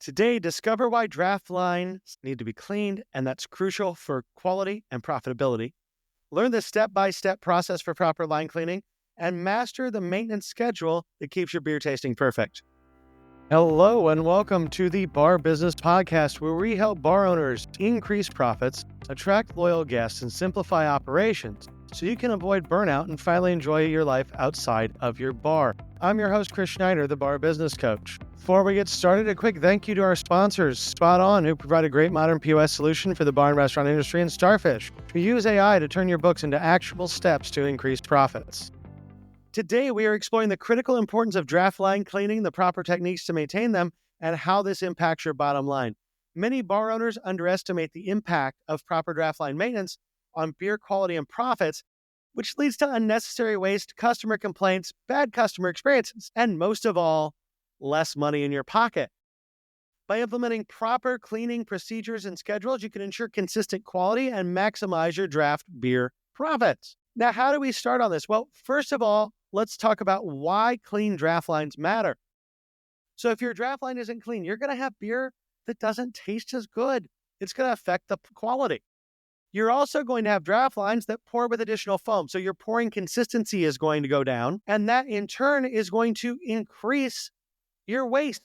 Today, discover why draft lines need to be cleaned, and that's crucial for quality and profitability. Learn the step-by-step process for proper line cleaning, and master the maintenance schedule that keeps your beer tasting perfect. Hello, and welcome to the Bar Business Podcast, where we help bar owners increase profits, attract loyal guests, and simplify operations so you can avoid burnout and finally enjoy your life outside of your bar. I'm your host, Chris Schneider, the Bar Business Coach. Before we get started, a quick thank you to our sponsors, Spot On, who provide a great modern POS solution for the bar and restaurant industry, and Starfish, who use AI to turn your books into actionable steps to increase profits. Today, we are exploring the critical importance of draft line cleaning, the proper techniques to maintain them, and how this impacts your bottom line. Many bar owners underestimate the impact of proper draft line maintenance on beer quality and profits, which leads to unnecessary waste, customer complaints, bad customer experiences, and most of all, less money in your pocket. By implementing proper cleaning procedures and schedules, you can ensure consistent quality and maximize your draft beer profits. Now, how do we start on this? Well, first of all, let's talk about why clean draft lines matter. So if your draft line isn't clean, you're going to have beer that doesn't taste as good. It's going to affect the quality. You're also going to have draft lines that pour with additional foam. So your pouring consistency is going to go down, and that in turn is going to increase your waste.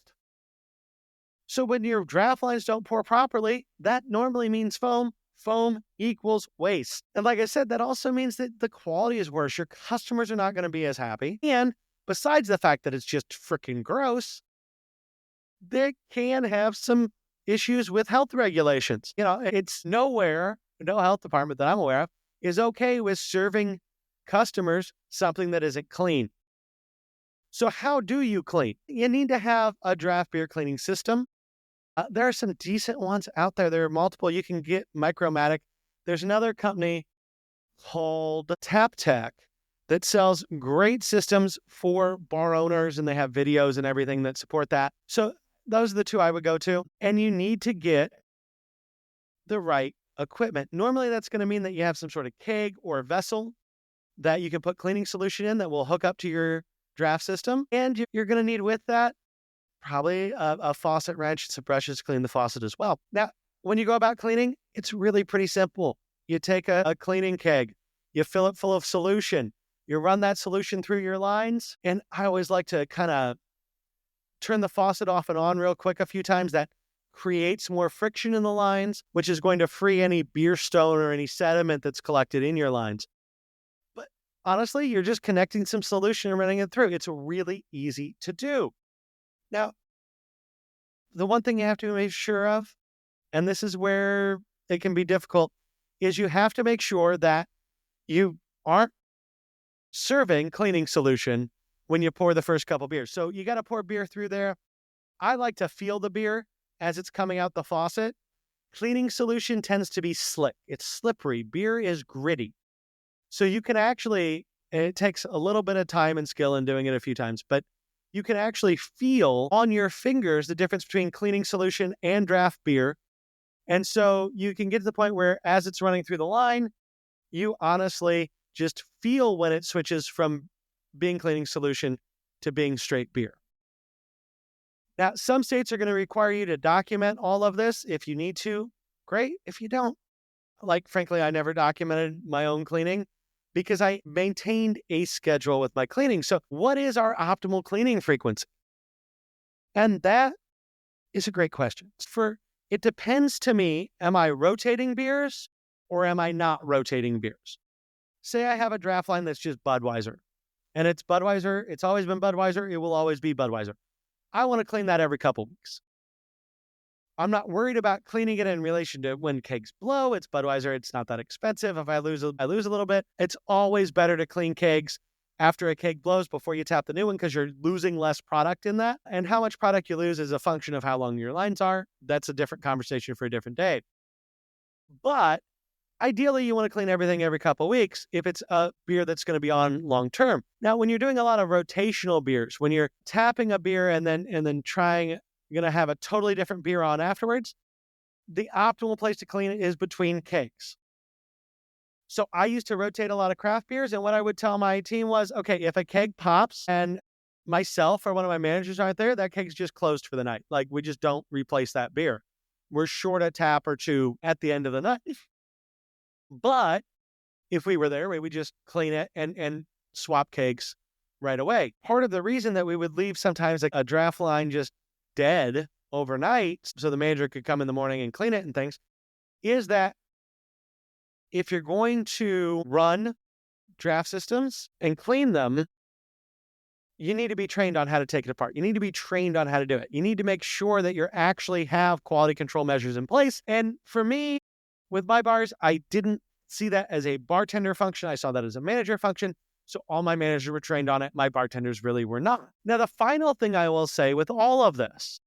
So when your draft lines don't pour properly, that normally means foam. Foam equals waste. And like I said, that also means that the quality is worse. Your customers are not going to be as happy. And besides the fact that it's just freaking gross, they can have some issues with health regulations. It's nowhere, no health department that I'm aware of, is okay with serving customers something that isn't clean. So how do you clean? You need to have a draft beer cleaning system. There are some decent ones out there. There are multiple. You can get Micromatic. There's another company called TapTech that sells great systems for bar owners, and they have videos and everything that support that. So those are the two I would go to. And you need to get the right equipment. Normally, that's going to mean that you have some sort of keg or vessel that you can put cleaning solution in that will hook up to your draft system. And you're going to need with that probably a faucet wrench and some brushes to clean the faucet as well. Now, when you go about cleaning, it's really pretty simple. You take a cleaning keg, you fill it full of solution, you run that solution through your lines. And I always like to kind of turn the faucet off and on real quick a few times. That creates more friction in the lines, which is going to free any beer stone or any sediment that's collected in your lines. But honestly, you're just connecting some solution and running it through. It's really easy to do. Now, the one thing you have to make sure of, and this is where it can be difficult, is you have to make sure that you aren't serving cleaning solution when you pour the first couple beers. So you got to pour beer through there. I like to feel the beer as it's coming out the faucet. Cleaning solution tends to be slick. It's slippery. Beer is gritty. So you can actually, it takes a little bit of time and skill in doing it a few times, but you can actually feel on your fingers the difference between cleaning solution and draft beer. And so you can get to the point where as it's running through the line, you honestly just feel when it switches from being cleaning solution to being straight beer. Now, some states are going to require you to document all of this. If you need to, great. If you don't, frankly, I never documented my own cleaning because I maintained a schedule with my cleaning. So what is our optimal cleaning frequency? And that is a great question. It depends to me, am I rotating beers or am I not rotating beers? Say I have a draft line that's just Budweiser, and it's Budweiser. It's always been Budweiser. It will always be Budweiser. I want to clean that every couple weeks. I'm not worried about cleaning it in relation to when kegs blow. It's Budweiser. It's not that expensive. If I lose a little bit. It's always better to clean kegs after a keg blows before you tap the new one because you're losing less product in that. And how much product you lose is a function of how long your lines are. That's a different conversation for a different day. But ideally, you want to clean everything every couple of weeks if it's a beer that's going to be on long term. Now, when you're doing a lot of rotational beers, when you're tapping a beer and then you're going to have a totally different beer on afterwards, the optimal place to clean it is between kegs. So I used to rotate a lot of craft beers, and what I would tell my team was, okay, if a keg pops and myself or one of my managers aren't there, that kegg's just closed for the night. Like, we just don't replace that beer. We're short a tap or two at the end of the night. But if we were there, we would just clean it and swap kegs right away. Part of the reason that we would leave sometimes a draft line just dead overnight so the manager could come in the morning and clean it and things is that if you're going to run draft systems and clean them, you need to be trained on how to take it apart. You need to be trained on how to do it. You need to make sure that you actually have quality control measures in place. And for me, with my bars, I didn't see that as a bartender function. I saw that as a manager function. So all my managers were trained on it. My bartenders really were not. Now, the final thing I will say with all of this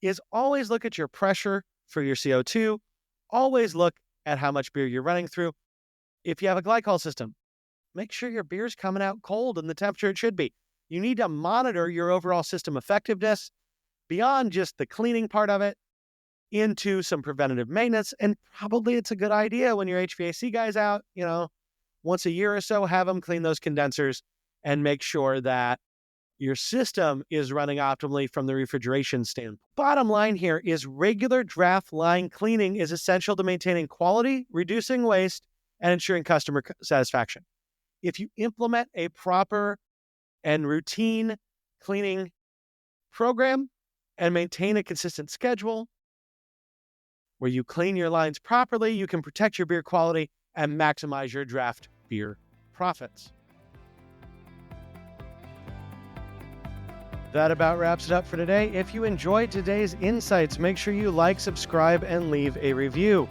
is always look at your pressure for your CO2. Always look at how much beer you're running through. If you have a glycol system, make sure your beer's coming out cold and the temperature it should be. You need to monitor your overall system effectiveness beyond just the cleaning part of it into some preventative maintenance. And probably it's a good idea when your HVAC guy's out, once a year or so, have them clean those condensers and make sure that your system is running optimally from the refrigeration standpoint. Bottom line here is regular draft line cleaning is essential to maintaining quality, reducing waste, and ensuring customer satisfaction. If you implement a proper and routine cleaning program and maintain a consistent schedule where you clean your lines properly, you can protect your beer quality and maximize your draft beer profits. That about wraps it up for today. If you enjoyed today's insights, make sure you like, subscribe, and leave a review.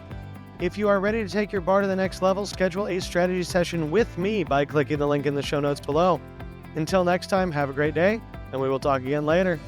If you are ready to take your bar to the next level, schedule a strategy session with me by clicking the link in the show notes below. Until next time, have a great day, and we will talk again later.